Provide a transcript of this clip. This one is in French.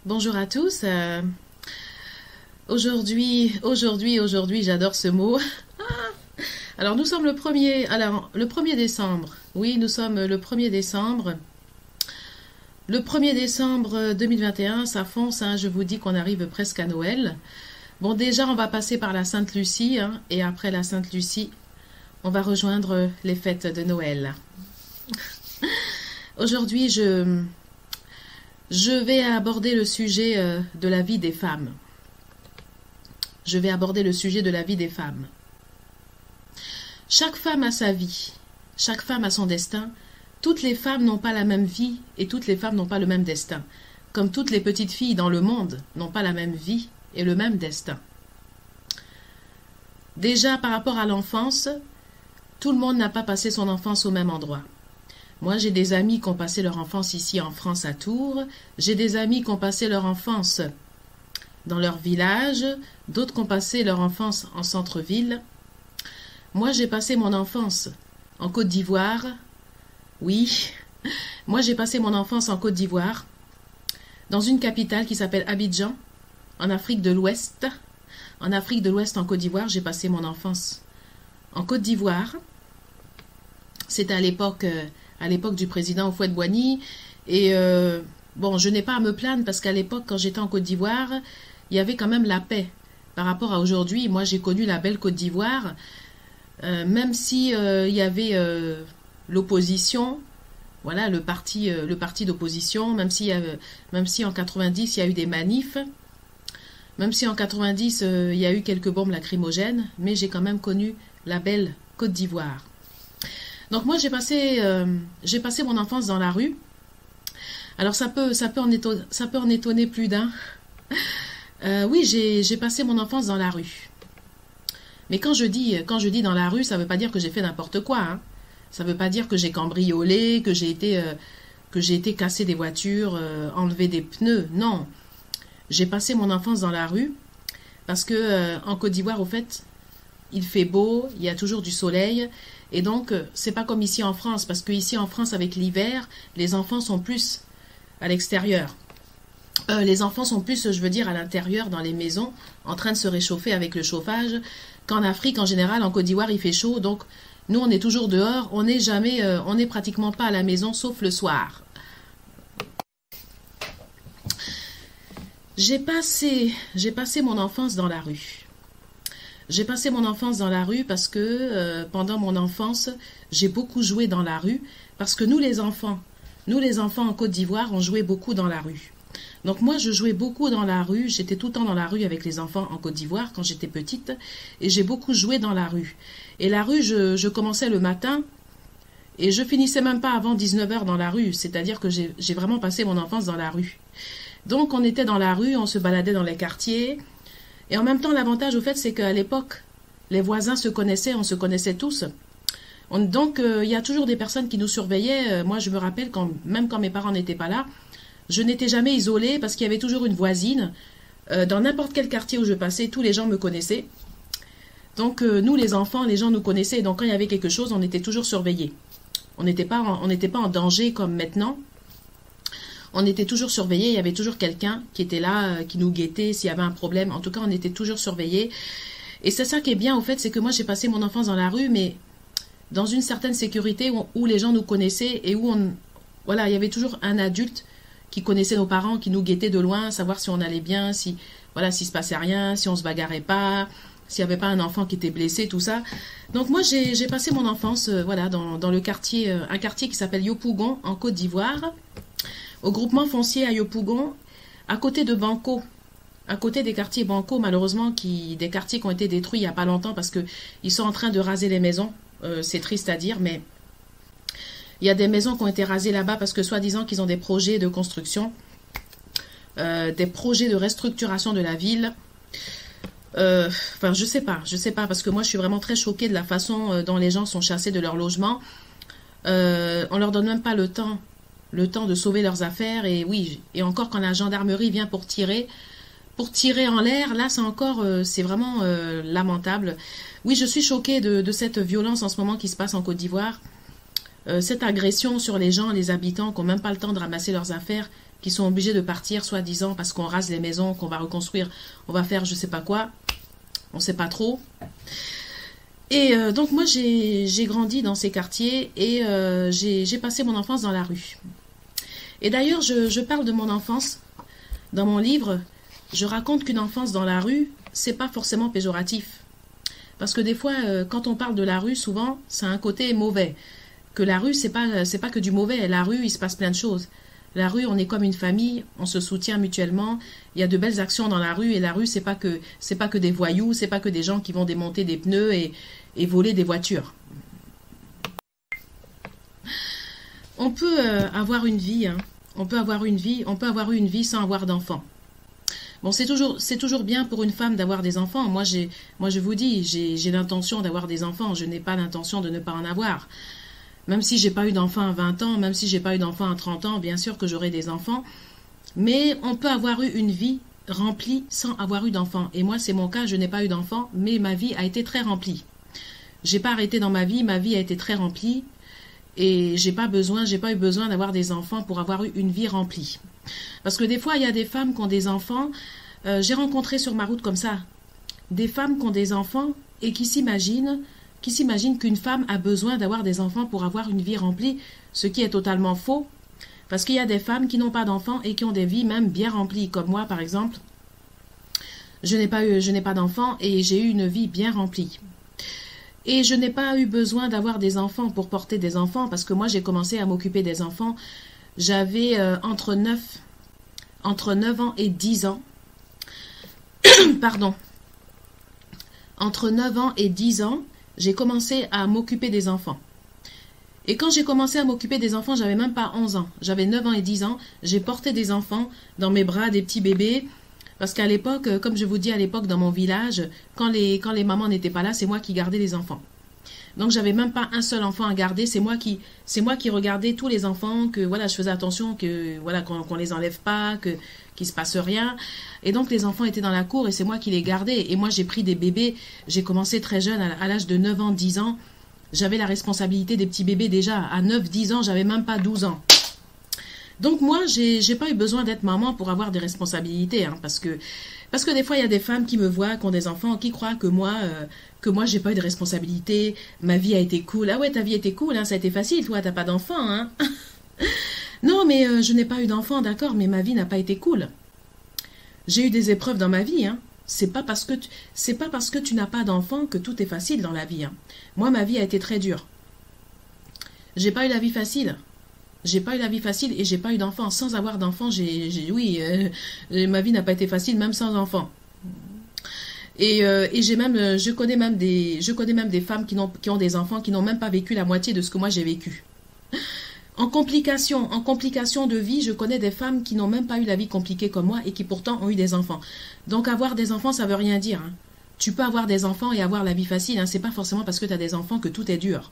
Bonjour à tous. Aujourd'hui, j'adore ce mot. Alors, nous sommes le 1er décembre. Oui, nous sommes le 1er décembre. Le 1er décembre 2021, ça fonce, hein, je vous dis qu'on arrive presque à Noël. Bon, déjà, on va passer par la Sainte-Lucie, hein, et après la Sainte-Lucie, on va rejoindre les fêtes de Noël. Aujourd'hui, je vais aborder le sujet de la vie des femmes. Je vais aborder le sujet de la vie des femmes. Chaque femme a sa vie. Chaque femme a son destin. Toutes les femmes n'ont pas la même vie et toutes les femmes n'ont pas le même destin. Comme toutes les petites filles dans le monde n'ont pas la même vie et le même destin. Déjà, par rapport à l'enfance, tout le monde n'a pas passé son enfance au même endroit. Moi, j'ai des amis qui ont passé leur enfance ici en France à Tours. J'ai des amis qui ont passé leur enfance dans leur village. D'autres qui ont passé leur enfance en centre-ville. Moi, j'ai passé mon enfance en Côte d'Ivoire. Oui, moi, j'ai passé mon enfance en Côte d'Ivoire, dans une capitale qui s'appelle Abidjan, en Afrique de l'Ouest. En Afrique de l'Ouest, en Côte d'Ivoire, j'ai passé mon enfance en Côte d'Ivoire. C'était à l'époque du président Houphouët-Boigny. Et bon, je n'ai pas à me plaindre parce qu'à l'époque, quand j'étais en Côte d'Ivoire, il y avait quand même la paix. Par rapport à aujourd'hui, moi j'ai connu la belle Côte d'Ivoire, même si il y avait l'opposition, voilà, le parti d'opposition, même si en 90 il y a eu des manifs, même si en 90 il y a eu quelques bombes lacrymogènes, mais j'ai quand même connu la belle Côte d'Ivoire. Donc moi j'ai passé mon enfance dans la rue. Alors ça peut en étonner plus d'un. Oui, j'ai passé mon enfance dans la rue. Mais quand je dis dans la rue, ça ne veut pas dire que j'ai fait n'importe quoi, hein. Ça ne veut pas dire que j'ai cambriolé, que j'ai été casser des voitures, enlever des pneus. Non, j'ai passé mon enfance dans la rue parce que en Côte d'Ivoire, au fait, il fait beau, il y a toujours du soleil. Et donc, c'est pas comme ici en France, parce que ici en France, avec l'hiver, les enfants sont plus à l'extérieur. Les enfants sont plus, je veux dire, à l'intérieur, dans les maisons, en train de se réchauffer avec le chauffage. Qu'en Afrique, en général, en Côte d'Ivoire, il fait chaud. Donc, nous, on est toujours dehors. On n'est pratiquement pas à la maison, sauf le soir. J'ai passé mon enfance dans la rue. J'ai passé mon enfance dans la rue parce que pendant mon enfance, j'ai beaucoup joué dans la rue parce que nous les enfants en Côte d'Ivoire, on jouait beaucoup dans la rue. Donc moi, je jouais beaucoup dans la rue, j'étais tout le temps dans la rue avec les enfants en Côte d'Ivoire quand j'étais petite et j'ai beaucoup joué dans la rue. Et la rue, je commençais le matin et je finissais même pas avant 19h dans la rue, c'est-à-dire que j'ai vraiment passé mon enfance dans la rue. Donc on était dans la rue, on se baladait dans les quartiers. Et en même temps, l'avantage, au fait, c'est qu'à l'époque, les voisins se connaissaient, on se connaissait tous. Donc, il y a toujours des personnes qui nous surveillaient. Moi, je me rappelle, même quand mes parents n'étaient pas là, je n'étais jamais isolée parce qu'il y avait toujours une voisine. Dans n'importe quel quartier où je passais, tous les gens me connaissaient. Donc, nous, les enfants, les gens nous connaissaient. Donc, quand il y avait quelque chose, on était toujours surveillés. On n'était pas en danger comme maintenant. On était toujours surveillés, il y avait toujours quelqu'un qui était là, qui nous guettait s'il y avait un problème. En tout cas, on était toujours surveillés. Et c'est ça qui est bien, au fait, c'est que moi, j'ai passé mon enfance dans la rue, mais dans une certaine sécurité où les gens nous connaissaient et où voilà, il y avait toujours un adulte qui connaissait nos parents, qui nous guettait de loin, savoir si on allait bien, s'il se passait rien, si on se bagarrait pas, s'il n'y avait pas un enfant qui était blessé, tout ça. Donc moi, j'ai passé mon enfance, voilà, dans le quartier, un quartier qui s'appelle Yopougon, en Côte d'Ivoire, au groupement foncier à Yopougon, à côté de Banco, à côté des quartiers Banco, malheureusement, des quartiers qui ont été détruits il n'y a pas longtemps parce qu'ils sont en train de raser les maisons. C'est triste à dire, mais Il y a des maisons qui ont été rasées là-bas parce que soi-disant qu'ils ont des projets de construction, des projets de restructuration de la ville. Enfin, je sais pas, parce que moi, je suis vraiment très choquée de la façon dont les gens sont chassés de leur logement. On leur donne même pas le temps de sauver leurs affaires. Et oui, et encore quand la gendarmerie vient pour tirer en l'air, là, c'est encore, c'est vraiment lamentable. Oui, je suis choquée de cette violence en ce moment qui se passe en Côte d'Ivoire. Cette agression sur les gens, les habitants qui n'ont même pas le temps de ramasser leurs affaires, qui sont obligés de partir, soi-disant, parce qu'on rase les maisons, qu'on va reconstruire, on va faire je sais pas quoi, on sait pas trop. Et donc moi, j'ai grandi dans ces quartiers et j'ai passé mon enfance dans la rue. Et d'ailleurs, je parle de mon enfance dans mon livre. Je raconte qu'une enfance dans la rue, c'est pas forcément péjoratif. Parce que des fois, quand on parle de la rue, souvent, ça a un côté mauvais. Que la rue, c'est pas que du mauvais. La rue, il se passe plein de choses. La rue, on est comme une famille, on se soutient mutuellement. Il y a de belles actions dans la rue et la rue, c'est pas que des voyous, c'est pas que des gens qui vont démonter des pneus et voler des voitures. On peut avoir une vie, hein. On peut avoir une vie sans avoir d'enfants. Bon, c'est toujours bien pour une femme d'avoir des enfants. Moi, je vous dis, j'ai l'intention d'avoir des enfants. Je n'ai pas l'intention de ne pas en avoir. Même si j'ai pas eu d'enfants à 20 ans, même si j'ai pas eu d'enfants à 30 ans, bien sûr que j'aurai des enfants. Mais on peut avoir eu une vie remplie sans avoir eu d'enfants. Et moi, c'est mon cas, je n'ai pas eu d'enfants, mais ma vie a été très remplie. J'ai pas arrêté dans ma vie a été très remplie. Et j'ai pas eu besoin d'avoir des enfants pour avoir eu une vie remplie. Parce que des fois, il y a des femmes qui ont des enfants. J'ai rencontré sur ma route comme ça, des femmes qui ont des enfants et qui s'imaginent qu'une femme a besoin d'avoir des enfants pour avoir une vie remplie, ce qui est totalement faux. Parce qu'il y a des femmes qui n'ont pas d'enfants et qui ont des vies même bien remplies. Comme moi, par exemple, je n'ai pas d'enfants et j'ai eu une vie bien remplie. Et je n'ai pas eu besoin d'avoir des enfants pour porter des enfants, parce que moi, j'ai commencé à m'occuper des enfants. J'avais entre 9 ans et 10 ans. Pardon. Entre 9 ans et 10 ans, j'ai commencé à m'occuper des enfants. Et quand j'ai commencé à m'occuper des enfants, j'avais même pas 11 ans. J'avais 9 ans et 10 ans. J'ai porté des enfants dans mes bras, des petits bébés. Parce qu'à l'époque, comme je vous dis, à l'époque, dans mon village, quand les mamans n'étaient pas là, c'est moi qui gardais les enfants. Donc, j'avais même pas un seul enfant à garder. C'est moi qui regardais tous les enfants, que voilà, je faisais attention que voilà, qu'on les enlève pas, qu'il se passe rien. Et donc, les enfants étaient dans la cour et c'est moi qui les gardais. Et moi, j'ai pris des bébés. J'ai commencé très jeune, à l'âge de 9 ans, 10 ans. J'avais la responsabilité des petits bébés déjà. À 9, 10 ans, j'avais même pas 12 ans. Donc moi, j'ai pas eu besoin d'être maman pour avoir des responsabilités, hein, parce que des fois, il y a des femmes qui me voient, qui ont des enfants, qui croient que moi, j'ai pas eu de responsabilités, ma vie a été cool. Ah ouais, ta vie était cool, hein, ça a été facile, toi, t'as pas d'enfant, hein. Non, mais je n'ai pas eu d'enfant, d'accord, mais ma vie n'a pas été cool. J'ai eu des épreuves dans ma vie, hein. C'est pas parce que tu n'as pas d'enfant que tout est facile dans la vie, hein. Moi, ma vie a été très dure. J'ai pas eu la vie facile. J'ai pas eu la vie facile et j'ai pas eu d'enfant. Sans avoir d'enfant, ma vie n'a pas été facile même sans enfant. Et je connais même des femmes qui ont des enfants qui n'ont même pas vécu la moitié de ce que moi j'ai vécu. En complication de vie, je connais des femmes qui n'ont même pas eu la vie compliquée comme moi et qui pourtant ont eu des enfants. Donc avoir des enfants, ça veut rien dire, hein. Tu peux avoir des enfants et avoir la vie facile, hein. C'est pas forcément parce que tu as des enfants que tout est dur.